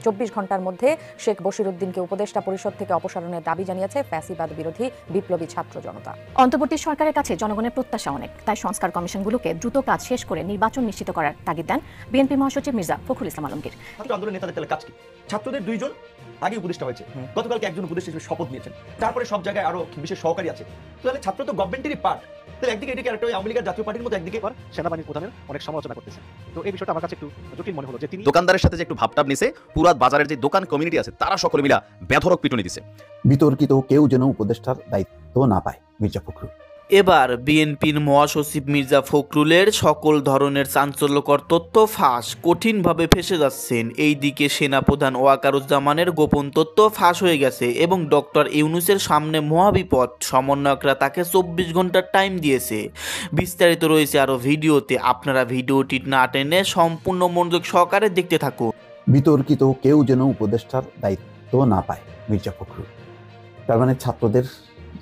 24 ঘন্টার মধ্যে শেখ বশিরউদ্দিনকে উপদেষ্টা পরিষদ থেকে অপসারণের দাবি জানিয়েছে ফ্যাসিবাদ বিরোধী বিপ্লবী ছাত্র জনতা। অন্তর্বর্তী সরকারের কাছে জনগণের প্রত্যাশা অনেক, তাই সংস্কার কমিশনগুলোকে দ্রুত কাজ শেষ করে নির্বাচন নিশ্চিত করার তাগিদ দেন বিএনপি মহাসচিব মির্জা ফখরুল ইসলাম আলমগীর। ছাত্র আন্দোলন নেতাদের তাহলে কাজ কি? ছাত্রদের 2 জন আগে উপদেষ্টা হয়েছে, গতকালকে একজন উপদেষ্টা হিসেবে শপথ নিয়েছেন, তারপরে সব জায়গায় আরো বিশেষ সহকারী আছে। তাহলে ছাত্র তো গভর্নমেন্টেরই পার্ট। তাহলে একদিকে এটাকে আরেকটা আওয়ামী লীগের জাতীয় পার্টির মতো, একদিকে সেনাবাহিনীর প্রধানের অনেক সমালোচনা করতেছে। তো এই বিষয়টা আমার কাছে একটু জটিল মনে হলো যে তিনি দোকানদারের সাথে যে একটু ভাবটাব নিছে, পুরো বাজারের যে দোকান কমিউনিটি আছে তারা সকলে মিলা বেধড়ক পিটুনি দিছে। বিতর্কিত কেউ যেন উপদেষ্টার দায়িত্ব না পায়, মির্জা ফখরুল। এবার বিএনপির মহাসচিব মির্জা ফখরুলের সকল ধরনের চাঞ্চল্যকর তথ্য ফাঁস, কঠিনভাবে ফেঁসে যাচ্ছেন। এইদিকে সেনাপ্রধান ওয়াকারুজ্জামানের গোপন তথ্য ফাঁস হয়ে গেছে এবং ডক্টর ইউনূসের সামনে মহাবিপদ। সমন্বয়করা তাকে 24 ঘন্টার টাইম দিয়েছে। বিস্তারিত রয়েছে আরও ভিডিওতে, আপনারা ভিডিওটি না টেনে সম্পূর্ণ মনোযোগ সহকারে দেখতে থাকুন। বিতর্কিত কেউ যেন উপদেষ্টার দায়িত্ব না পায়, মির্জা ফখরুল। তার মানে ছাত্রদের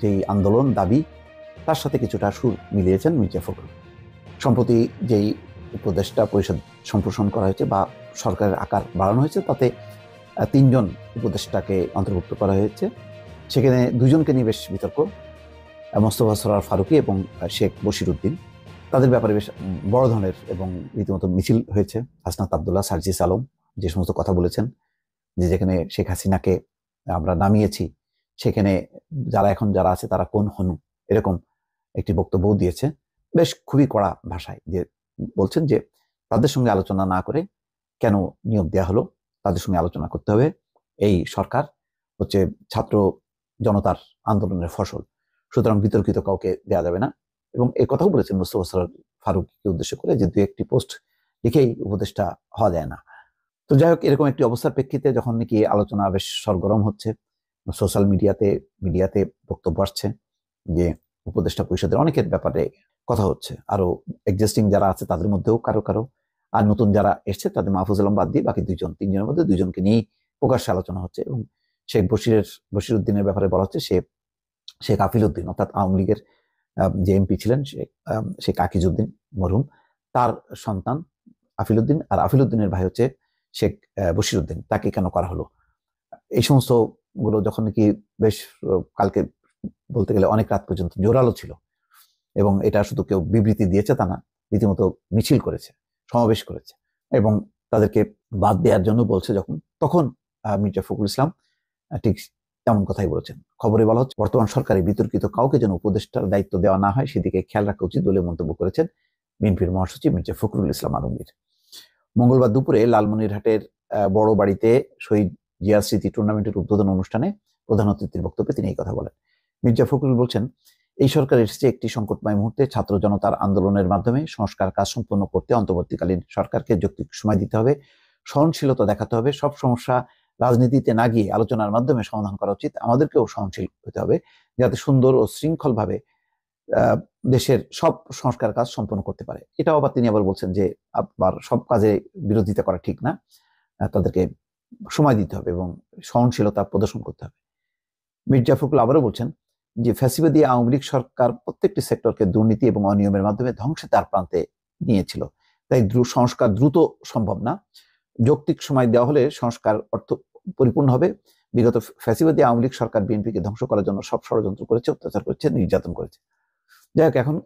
যেই আন্দোলন দাবি, তার সাথে কিছুটা সুর মিলিয়েছেন মির্জা ফখরুল। সম্প্রতি যেই উপদেষ্টা পরিষদ সম্প্রসারণ করা হয়েছে বা সরকারের আকার বাড়ানো হয়েছে, তাতে 3 জন উপদেষ্টাকে অন্তর্ভুক্ত করা হয়েছে। সেখানে 2 জনকে নিয়ে বেশ বিতর্ক, মোস্তফা সরোয়ার ফারুকী এবং শেখ বশিরউদ্দিন। তাদের ব্যাপারে বেশ বড় ধরনের এবং রীতিমতো মিছিল হয়েছে। হাসনাত আবদুল্লাহ, সার্জিস আলম যে সমস্ত কথা বলেছেন, যে যেখানে শেখ হাসিনাকে আমরা নামিয়েছি সেখানে যারা আছে তারা কোন হনু, এরকম একটি বক্তব্য দিয়েছে। বেশ খুবই কড়া ভাষায় যে বলছেন যে তাদের সঙ্গে আলোচনা না করে কেন নিয়োগ দেওয়া হলো, তাদের সঙ্গে আলোচনা করতে হবে। এই সরকার হচ্ছে ছাত্র জনতার আন্দোলনের ফসল, সুতরাং বিতর্কিত কাউকে দেওয়া যাবে না। এবং এই কথাও বলেছেন মোস্তফা সরোয়ার ফারুকীকে উদ্দেশ্য করে যে 2-1টি পোস্ট লিখেই উপদেষ্টা হওয়া যায় না। তো যাই হোক, এরকম একটি অবস্থার প্রেক্ষিতে যখন নাকি আলোচনা বেশ সরগরম হচ্ছে, সোশ্যাল মিডিয়াতে বক্তব্য আসছে যে উপদেষ্টা পরিষদের অনেকের ব্যাপারে কথা হচ্ছে, আরো এক্সিস্টিং যারা আছে তাদের মধ্যেও কারো, আর নতুন যারা এসছে তাদের মাহফুজ আলম বাদ দিয়ে বাকি 3 জনের মধ্যে 2 জনকে নিয়েই প্রকাশ্যে আলোচনা হচ্ছে। এবং শেখ বশিরউদ্দিনের ব্যাপারে বলা হচ্ছে শেখ আফিলউদ্দিন, অর্থাৎ আওয়ামী লীগের যে এমপি ছিলেন শেখ আকিজউদ্দিন মরহুম, তার সন্তান আফিলউদ্দিন, আর আফিলউদ্দিনের ভাই হচ্ছে শেখ বশিরউদ্দিন। তাকে কেন করা হলো? এই সমস্ত গুলো যখন নাকি বেশ কালকে বলতে গেলে অনেক রাত পর্যন্ত জোরালো ছিল, এবং এটা শুধু কেউ বিবৃতি দিয়েছে তা না, রীতিমতো মিছিল করেছে, সমাবেশ করেছে এবং তাদেরকে বাদ দেওয়ার জন্য বলছে তখন মির্জা ফখরুল ইসলাম ঠিক তেমন কথাই বলেছেন। খবরে বলা হচ্ছে বর্তমান সরকারে বিতর্কিত কাউকে যেন উপদেষ্টার দায়িত্ব দেওয়া না হয় সেদিকে খেয়াল রাখা উচিত বলে মন্তব্য করেছেন বিএনপির মহাসচিব মির্জা ফখরুল ইসলাম আলমগীর। মঙ্গলবার দুপুরে লালমনিরহাটের বড় বাড়িতে শহীদ জিয়া স্মৃতি টুর্নামেন্টের উদ্বোধন অনুষ্ঠানে প্রধান অতিথির বক্তব্যে তিনি এই কথা বলেন। মির্জা ফখরুল বলছেন, এই সরকার এসেছে একটি সংকটময় মুহূর্তে। ছাত্র জনতার আন্দোলনের মাধ্যমে সংস্কার কাজ সম্পন্ন করতে অন্তর্বর্তীকালীন সরকারকে যৌক্তিক সময় দিতে হবে, সহনশীলতা দেখাতে হবে। সব সমস্যা রাজনীতিতে না গিয়ে আলোচনার মাধ্যমে সমাধান করা উচিত। আমাদেরকেও সহনশীল হতে হবে যাতে সুন্দর ও শৃঙ্খলভাবে দেশের সব সংস্কার কাজ সম্পন্ন করতে পারে। এটাও আবার তিনি বলছেন যে আবার সব কাজে বিরোধিতা করা ঠিক না, তাদেরকে সময় দিতে হবে এবং সহনশীলতা প্রদর্শন করতে হবে। মির্জা ফখরুল আবারও বলছেন যে ফ্যাসিবাদী আওয়ামী লীগ সরকার প্রত্যেকটি সেক্টরকে দুর্নীতি এবং অনিয়মের মাধ্যমে ধ্বংসের দ্বার প্রান্তে নিয়েছিল, তাই সংস্কার দ্রুত সম্ভব না। যৌক্তিক সময় দেওয়া হলে সংস্কার অর্থ পরিপূর্ণ হবে। বিগত ফ্যাসিবাদী আওয়ামী লীগ সরকার বিএনপিকে ধ্বংস করার জন্য সব ষড়যন্ত্র করেছে, অত্যাচার করেছে, নির্যাতন করেছে। যাই হোক, এখন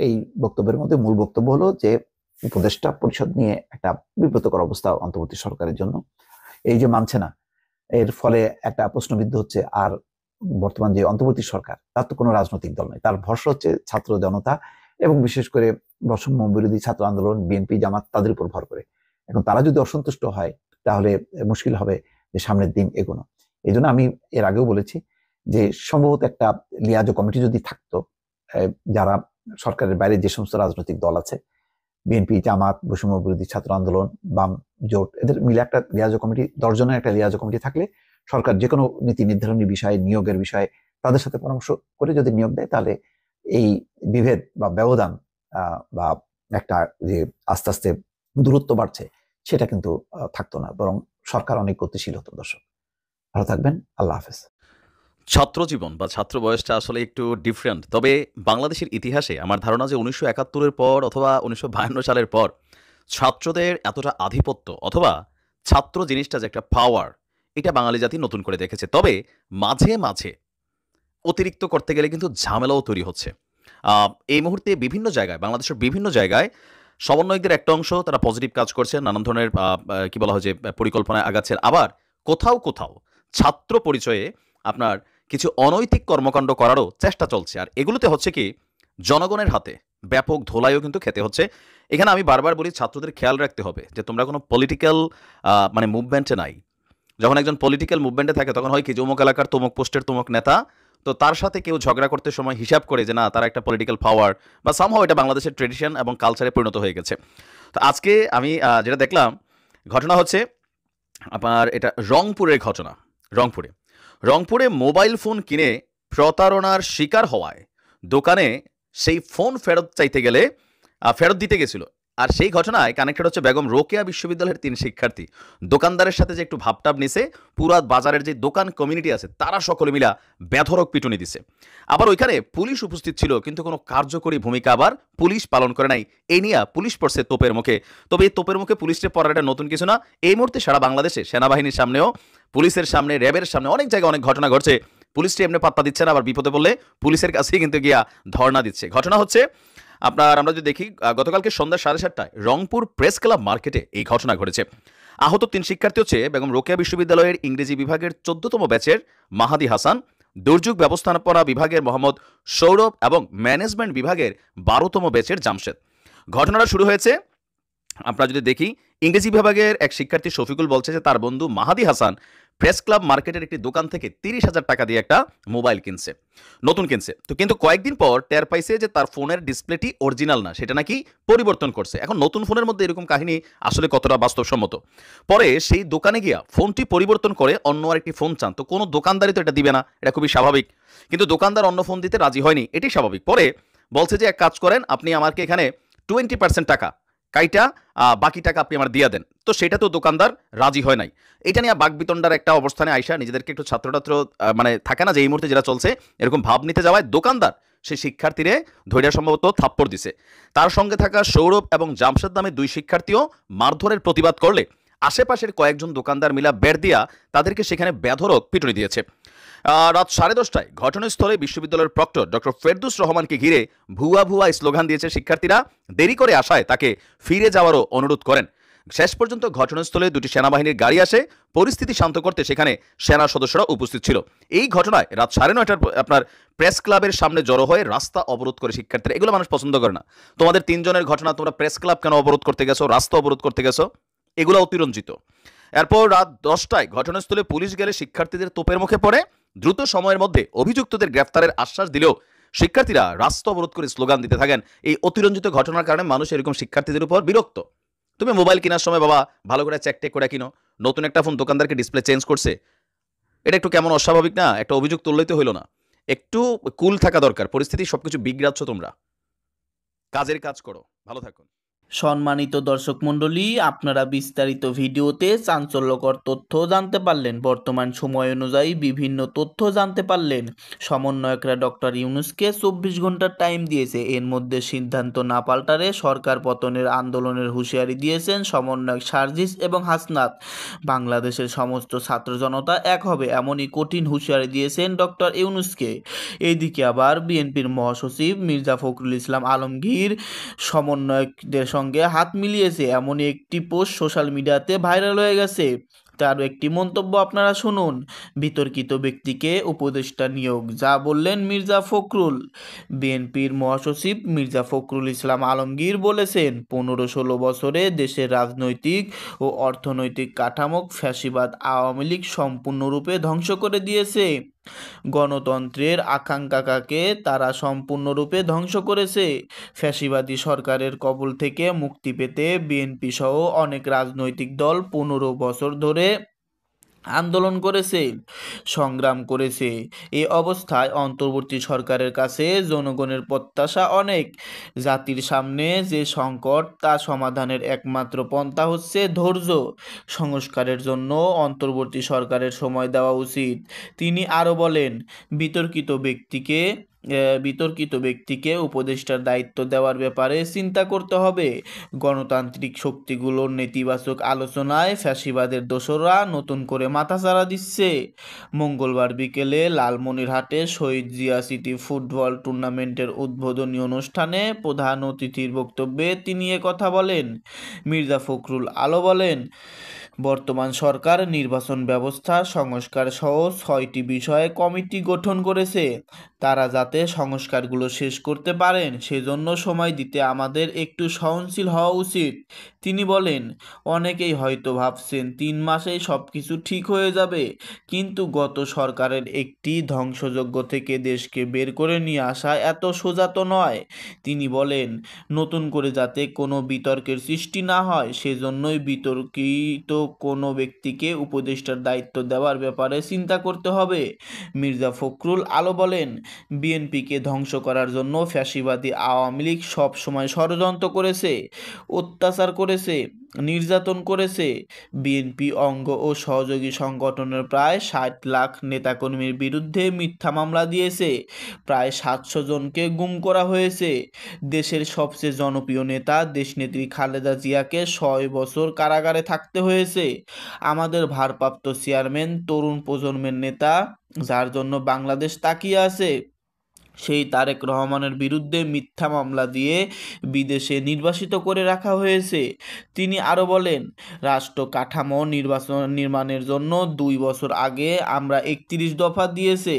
এই বক্তব্যের মধ্যে মূল বক্তব্য হলো যে উপদেষ্টা পরিষদ নিয়ে একটা বিব্রতকর অবস্থা অন্তর্বর্তী সরকারের জন্য। এই যে মানছে না, এর ফলে একটা প্রশ্নবিদ্ধ হচ্ছে। আর বর্তমান যে অন্তর্বর্তী সরকার, তার তো কোনো রাজনৈতিক দল নেই, তার ভরসা হচ্ছে ছাত্র জনতা এবং বিশেষ করে বৈষম্য বিরোধী ছাত্র আন্দোলন, বিএনপি, জামাত, তাদের উপর ভর করে। এখন তারা যদি অসন্তুষ্ট হয় তাহলে মুশকিল হবে যে সামনের দিন এগোনো। এই জন্য আমি এর আগেও বলেছি যে সম্ভবত একটা লিয়াজো কমিটি যদি থাকতো, যারা সরকারের বাইরে যে সমস্ত রাজনৈতিক দল আছে, বিএনপি, জামাত, বৈষম্য বিরোধী ছাত্র আন্দোলন, বাম জোট, এদের মিলে একটা লিয়াজো কমিটি, 10 জনের একটা লিয়াজো কমিটি থাকলে সরকার যে কোনো নীতি নির্ধারণী বিষয়ে, নিয়োগের বিষয়ে তাদের সাথে পরামর্শ করে যদি নিয়োগ দেয়, তাহলে এই বিভেদ বা ব্যবধান বা একটা যে আস্তে আস্তে দূরত্ব বাড়ছে সেটা কিন্তু থাকতো না, বরং সরকার অনেক গতিশীল হতো। দর্শক ভালো থাকবেন, আল্লাহ হাফেজ। ছাত্র জীবন বা ছাত্র বয়সটা আসলে একটু ডিফারেন্ট। তবে বাংলাদেশের ইতিহাসে আমার ধারণা যে 1971-এর পর অথবা 1952 সালের পর ছাত্রদের এতটা আধিপত্য অথবা ছাত্র জিনিসটা যে একটা পাওয়ার, এটা বাঙালি জাতি নতুন করে দেখেছে। তবে মাঝে মাঝে অতিরিক্ত করতে গেলে কিন্তু ঝামেলাও তৈরি হচ্ছে। এই মুহূর্তে বিভিন্ন জায়গায়, বাংলাদেশের বিভিন্ন জায়গায় সমন্বয়কদের একটা অংশ তারা পজিটিভ কাজ করছে, নানান ধরনের কি বলা হয় যে পরিকল্পনায় আগাচ্ছেন। আবার কোথাও কোথাও ছাত্র পরিচয়ে আপনার কিছু অনৈতিক কর্মকাণ্ড করারও চেষ্টা চলছে। আর এগুলোতে হচ্ছে কি, জনগণের হাতে ব্যাপক ধোলাইও কিন্তু খেতে হচ্ছে। এখানে আমি বারবার বলি, ছাত্রদের খেয়াল রাখতে হবে যে তোমরা কোনো পলিটিক্যাল মানে মুভমেন্টে নাই। যখন একজন পলিটিক্যাল মুভমেন্টে থাকে তখন হয় কি, অমুক এলাকার তমুক পোস্টের তমুক নেতা, তো তার সাথে কেউ ঝগড়া করতে সময় হিসাব করে যে না, তারা একটা পলিটিক্যাল পাওয়ার, বা সামহাও এটা বাংলাদেশের ট্রেডিশন এবং কালচারে পরিণত হয়ে গেছে। তো আজকে আমি যেটা দেখলাম, ঘটনা হচ্ছে আপনার এটা রংপুরের ঘটনা। রংপুরে মোবাইল ফোন কিনে প্রতারণার শিকার হওয়ায় দোকানে সেই ফোন ফেরত চাইতে গেলে ফেরত দিতে গেছিল। আর সেই ঘটনায় কানেক্টেড হচ্ছে বেগম রোকেয়া বিশ্ববিদ্যালয়ের 3 শিক্ষার্থী। দোকানদারের সাথে যে একটু ভাবটাব নিছে, পুরা বাজারের যে দোকান কমিউনিটি আছে তারা সকলে মিলা বেধড়ক পিটুনি দিছে। আবার ওইখানে পুলিশ উপস্থিত ছিল, কিন্তু কোনো কার্যকরী ভূমিকা আবার পুলিশ পালন করে নাই। এই নিয়ে পুলিশ পড়ছে তোপের মুখে। তবে এই তোপের মুখে পুলিশকে পড়াটা নতুন কিছু না। এই মুহূর্তে সারা বাংলাদেশে সেনাবাহিনীর সামনেও, পুলিশের সামনে, র্যাবের সামনে অনেক জায়গায় অনেক ঘটনা ঘটছে। পুলিশটি এমনি পাত্তা দিচ্ছে না, আবার বিপদে পড়লে পুলিশের কাছেই কিন্তু গিয়া ধর্ণা দিচ্ছে। ঘটনা হচ্ছে আপনার, আমরা যদি দেখি, গতকালকে সন্ধ্যা 7:30টায় রংপুর প্রেস ক্লাব মার্কেটে এই ঘটনা ঘটেছে। আহত 3 শিক্ষার্থী হচ্ছে বেগম রোকেয়া বিশ্ববিদ্যালয়ের ইংরেজি বিভাগের 14তম ব্যাচের মাহাদি হাসান, দুর্যোগ ব্যবস্থাপনা বিভাগের মোহাম্মদ সৌরভ এবং ম্যানেজমেন্ট বিভাগের 12তম ব্যাচের জামশেদ। ঘটনাটা শুরু হয়েছে, আমরা যদি দেখি, ইংরেজি বিভাগের এক শিক্ষার্থী শফিকুল বলছে যে তার বন্ধু মাহাদি হাসান প্রেস ক্লাব মার্কেটের একটি দোকান থেকে 30,000 টাকা দিয়ে একটা মোবাইল কিনছে, নতুন কিনছে। তো কিন্তু কয়েকদিন পর টের পাইছে যে তার ফোনের ডিসপ্লেটি অরিজিনাল না, সেটা নাকি পরিবর্তন করছে। এখন নতুন ফোনের মধ্যে এরকম কাহিনী আসলে কতটা বাস্তবসম্মত। পরে সেই দোকানে গিয়া ফোনটি পরিবর্তন করে অন্য আরেকটি ফোন চান। তো কোনো দোকানদারই তো এটা দিবে না, এটা খুবই স্বাভাবিক। কিন্তু দোকানদার অন্য ফোন দিতে রাজি হয়নি, এটি স্বাভাবিক। পরে বলছে যে এক কাজ করেন, আপনি আমাকে এখানে 20% টাকা কাইটা বাকি টাকা আপনি আমার দিয়ে দেন। তো সেটা তো দোকানদার রাজি হয় নাই। এটা নিয়ে বাকবিতণ্ডার একটা অবস্থানে আইসা নিজেদেরকে একটু ছাত্র মানে থাকে না যে এই মুহূর্তে যেটা চলছে, এরকম ভাব নিতে যাওয়ায় দোকানদার সেই শিক্ষার্থীরে ধৈর্য সম্ভবত থাপ্পড় দিছে। তার সঙ্গে থাকা সৌরভ এবং জামশেদ নামে 2 শিক্ষার্থীও মারধরের প্রতিবাদ করলে আশেপাশের কয়েকজন দোকানদার মিলা বের দিয়া তাদেরকে সেখানে বেধড়ক পিটুনি দিয়েছে। রাত 10:30টায় ঘটনাস্থলে বিশ্ববিদ্যালয়ের প্রক্টর ডক্টর ফেরদৌস রহমানকে ঘিরে ভুয়া স্লোগান দিয়েছে শিক্ষার্থীরা। দেরি করে আসায় তাকে ফিরে যাওয়ারও অনুরোধ করেন। শেষ পর্যন্ত ঘটনাস্থলে 2টি সেনাবাহিনীর গাড়ি আসে। পরিস্থিতি শান্ত করতে সেখানে সেনা সদস্যরা উপস্থিত ছিল। এই ঘটনায় রাত 9:30টার আপনার প্রেস ক্লাবের সামনে জড়ো হয়ে রাস্তা অবরোধ করে শিক্ষার্থীরা। এগুলো মানুষ পছন্দ করে না। তোমাদের 3 জনের ঘটনা, তোমরা প্রেস ক্লাব কেন অবরোধ করতে গেছো, রাস্তা অবরোধ করতে গেছো, এগুলো অতিরঞ্জিত। এরপর রাত 10টায় ঘটনাস্থলে পুলিশ গেলে শিক্ষার্থীদের তোপের মুখে পড়ে। দ্রুত সময়ের মধ্যে অভিযুক্তদের গ্রেফতারের আশ্বাস দিলেও শিক্ষার্থীরা রাস্তা অবরোধ করে স্লোগান দিতে থাকেন। এই অতিরঞ্জিত ঘটনার কারণে মানুষ এরকম শিক্ষার্থীদের উপর বিরক্ত। তুমি মোবাইল কেনার সময় বাবা ভালো করে চেক টেক করে কিনো, নতুন একটা ফোন দোকানদারকে ডিসপ্লে চেঞ্জ করছে, এটা একটু কেমন অস্বাভাবিক না? একটা অভিযোগ তুললেই তো হইলো না, একটু কুল থাকা দরকার। পরিস্থিতি সবকিছু বিগড়াচ্ছ তোমরা, কাজের কাজ করো, ভালো থাকুন। সম্মানিত দর্শক মণ্ডলী, আপনারা বিস্তারিত ভিডিওতে চাঞ্চল্যকর তথ্য জানতে পারলেন। বর্তমান সময় অনুযায়ী বিভিন্ন তথ্য জানতে পারলেন। সমন্বয়করা ডক্টর ইউনূসকে 24 ঘন্টার টাইম দিয়েছে। এর মধ্যে সিদ্ধান্ত না পাল্টালে সরকার পতনের আন্দোলনের হুঁশিয়ারি দিয়েছেন সমন্বয়ক সার্জিস এবং হাসনাত। বাংলাদেশের সমস্ত ছাত্র জনতা এক হবে, এমনই কঠিন হুঁশিয়ারি দিয়েছেন ডক্টর ইউনূসকে। এইদিকে আবার বিএনপির মহাসচিব মির্জা ফখরুল ইসলাম আলমগীর সমন্বয়কদের সঙ্গে হাত মিলিয়েছে, এমনই একটি পোস্ট সোশ্যাল মিডিয়াতে ভাইরাল হয়ে গেছে। তার একটি মন্তব্য আপনারা শুনুন। বিতর্কিত ব্যক্তিকে উপদেষ্টা নিয়োগ, যা বললেন মির্জা ফখরুল। বিএনপির মহাসচিব মির্জা ফখরুল ইসলাম আলমগীর বলেছেন, 15-16 বছরে দেশের রাজনৈতিক ও অর্থনৈতিক কাঠামো ফ্যাসিবাদ আওয়ামী লীগ সম্পূর্ণরূপে ধ্বংস করে দিয়েছে। গণতন্ত্রের আকাঙ্ক্ষাকে তারা সম্পূর্ণরূপে ধ্বংস করেছে। ফ্যাসিবাদী সরকারের কবল থেকে মুক্তি পেতে বিএনপি সহ অনেক রাজনৈতিক দল 15 বছর ধরে আন্দোলন করেছে, সংগ্রাম করেছে। এই অবস্থায় অন্তর্বর্তী সরকারের কাছে জনগণের প্রত্যাশা অনেক। জাতির সামনে যে সংকট, তা সমাধানের একমাত্র পন্থা হচ্ছে ধৈর্য। সংস্কারের জন্য অন্তর্বর্তী সরকারের সময় দেওয়া উচিত। তিনি আরও বলেন, বিতর্কিত ব্যক্তিকে বিতর্কিত ব্যক্তিকে উপদেষ্টার দায়িত্ব দেওয়ার ব্যাপারে চিন্তা করতে হবে। গণতান্ত্রিক শক্তিগুলোর নেতিবাচক আলোচনায় ফ্যাসিবাদের দোসররা নতুন করে মাথাচাড়া দিচ্ছে। মঙ্গলবার বিকেলে লালমনিরহাটে শহীদ জিয়া সিটি ফুটবল টুর্নামেন্টের উদ্বোধনী অনুষ্ঠানে প্রধান অতিথির বক্তব্যে তিনি কথা বলেন। মির্জা ফখরুল আলো বলেন, বর্তমান সরকার নির্বাচন ব্যবস্থা সংস্কার সহ 6টি বিষয়ে কমিটি গঠন করেছে। তারা যাতে সংস্কারগুলো শেষ করতে পারেন সেজন্য সময় দিতে আমাদের একটু সহনশীল হওয়া উচিত। তিনি বলেন, অনেকেই হয়তো ভাবছেন 3 মাসেই সবকিছু ঠিক হয়ে যাবে, কিন্তু গত সরকারের একটি ধ্বংসযজ্ঞ থেকে দেশকে বের করে নিয়ে আসা এত সোজা তো নয়। তিনি বলেন, নতুন করে যাতে কোনো বিতর্কের সৃষ্টি না হয় সেজন্যই বিতর্কিত কোনো ব্যক্তিকে উপদেষ্টার দায়িত্ব দেওয়ার ব্যাপারে চিন্তা করতে হবে। মির্জা ফখরুল আলো বলেন, বিএনপিকে ধ্বংস করার জন্য ফ্যাসিবাদী আওয়ামী লীগ সব সময় ষড়যন্ত্র করেছে, অত্যাচার করেছে, নির্যাতন করেছে। বিএনপি অঙ্গ ও সহযোগী সংগঠনের প্রায় 60 লাখ নেতাকর্মীর বিরুদ্ধে মিথ্যা মামলা দিয়েছে, প্রায় 700 জনকে গুম করা হয়েছে। দেশের সবচেয়ে জনপ্রিয় নেতা দেশনেত্রী খালেদা জিয়াকে 6 বছর কারাগারে থাকতে হয়েছে। আমাদের ভারপ্রাপ্ত চেয়ারম্যান তরুণ প্রজন্মের নেতা, যার জন্য বাংলাদেশ তাকিয়ে আছে, সেই তারেক রহমানের বিরুদ্ধে মিথ্যা মামলা দিয়ে বিদেশে নির্বাসিত করে রাখা হয়েছে। তিনি আরও বলেন, রাষ্ট্র কাঠামো নির্মাণের জন্য 2 বছর আগে আমরা 31 দফা দিয়েছে।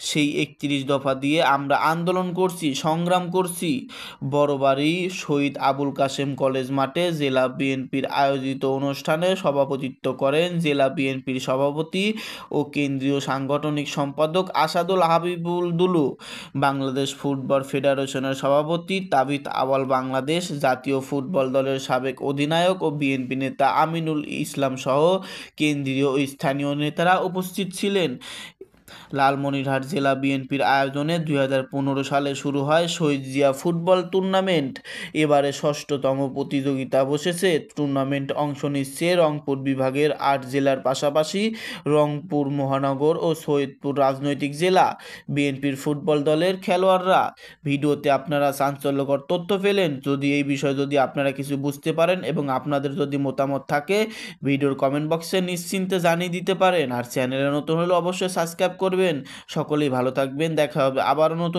সেই 31 দফা দিয়ে আমরা আন্দোলন করছি, সংগ্রাম করছি। বড়বাড়ি শহীদ আবুল কাসেম কলেজ মাঠে জেলা বিএনপির আয়োজিত অনুষ্ঠানে সভাপতিত্ব করেন জেলা বিএনপির সভাপতি ও কেন্দ্রীয় সাংগঠনিক সম্পাদক আসাদুল হাবিবুল দুলু, বাংলাদেশ ফুটবল ফেডারেশনের সভাপতি তাবিথ আওয়াল, বাংলাদেশ জাতীয় ফুটবল দলের সাবেক অধিনায়ক ও বিএনপি নেতা আমিনুল ইসলাম সহ কেন্দ্রীয় ও স্থানীয় নেতারা উপস্থিত ছিলেন। লালমনিরহাট জেলা বিএনপির আয়োজনে 2015 সালে শুরু হয় শহীদ জিয়া ফুটবল টুর্নামেন্ট। এবারে 6তম প্রতিযোগিতা বসেছে। টুর্নামেন্ট অংশ নিচ্ছে রংপুর বিভাগের 8 জেলার পাশাপাশি রংপুর মহানগর ও সৈয়দপুর রাজনৈতিক জেলা বিএনপির ফুটবল দলের খেলোয়াড়রা। ভিডিওতে আপনারা চাঞ্চল্যকর তথ্য পেলেন। এই বিষয়ে যদি আপনারা কিছু বুঝতে পারেন এবং আপনাদের যদি মতামত থাকে ভিডিওর কমেন্ট বক্সে নিশ্চিন্তে জানিয়ে দিতে পারেন। আর চ্যানেলে নতুন হলে অবশ্যই সাবস্ক্রাইব করবেন। সকলেই ভালো থাকবেন, দেখা হবে আবারও নতুন